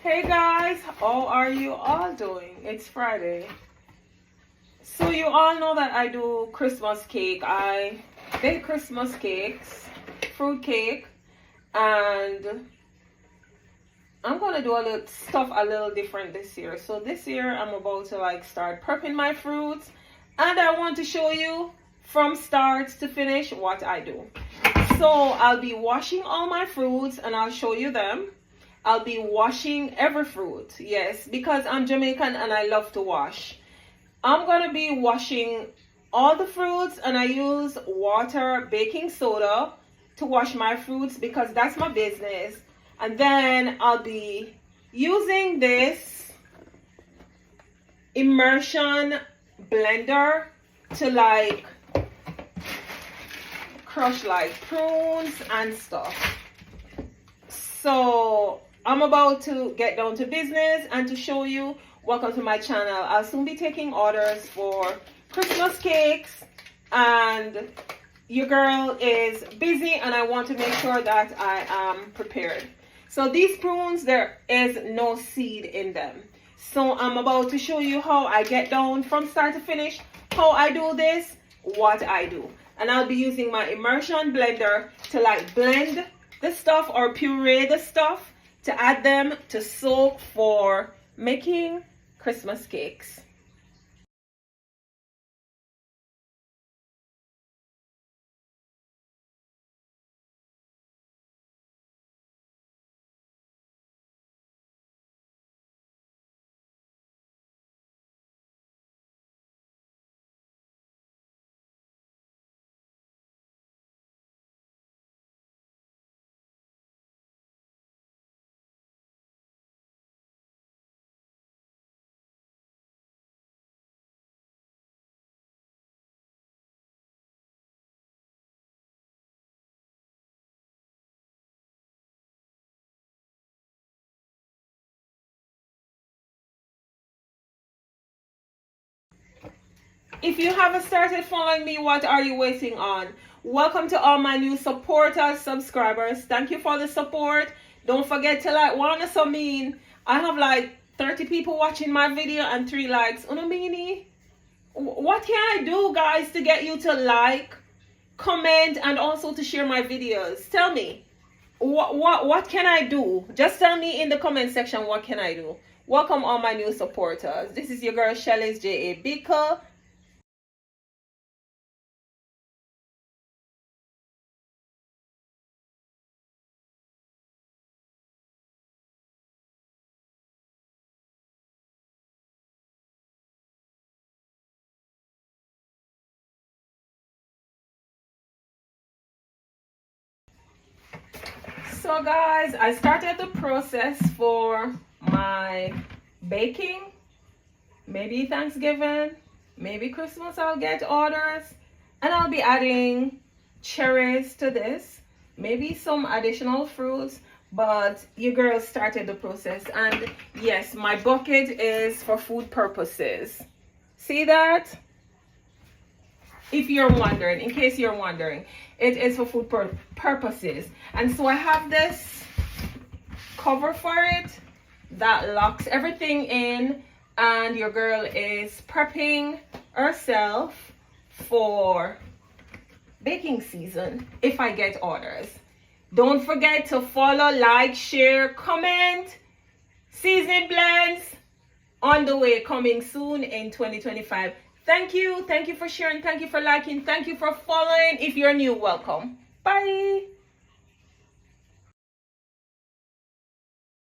Hey guys, how are you all doing? It's Friday. So you all know that I do Christmas cake. I bake Christmas cakes, fruit cake, and I'm gonna do a little stuff a little different this year. So this year I'm about to start prepping my fruits, and I want to show you from start to finish what I do. So I'll be washing all my fruits and I'll show you them. I'll be washing every fruit, yes, because I'm Jamaican and I love to wash. I'm gonna be washing all the fruits, and I use water, baking soda to wash my fruits because that's my business. And then I'll be using this immersion blender to crush prunes and stuff. So I'm about to get down to business and to show you. Welcome to my channel. I'll soon be taking orders for Christmas cakes, and your girl is busy and I want to make sure that I am prepared. So these prunes, there is no seed in them. So I'm about to show you how I get down from start to finish, how I do this, what I do. And I'll be using my immersion blender to blend the stuff or puree the stuff to add them to soak for making Christmas cakes. If you haven't started following me, what are you waiting on? Welcome to all my new supporters, subscribers. Thank you for the support. Don't forget to wanna so mean. I have 30 people watching my video and 3 likes. Unomini. What can I do, guys, to get you to like, comment, and also to share my videos? Tell me. What can I do? Just tell me in the comment section what can I do. Welcome all my new supporters. This is your girl Shelly's J.A. Bika. So guys, I started the process for my baking. Maybe Thanksgiving, maybe Christmas I'll get orders, and I'll be adding cherries to this, maybe some additional fruits, but your girl started the process. And yes, my bucket is for food purposes. See that? If you're wondering, in case you're wondering, it is for food purposes. And so I have this cover for it that locks everything in, and your girl is prepping herself for baking season if I get orders. Don't forget to follow, like, share, comment. Season blends on the way, coming soon in 2025. Thank you for sharing, thank you for liking, thank you for following. If you're new, welcome. Bye.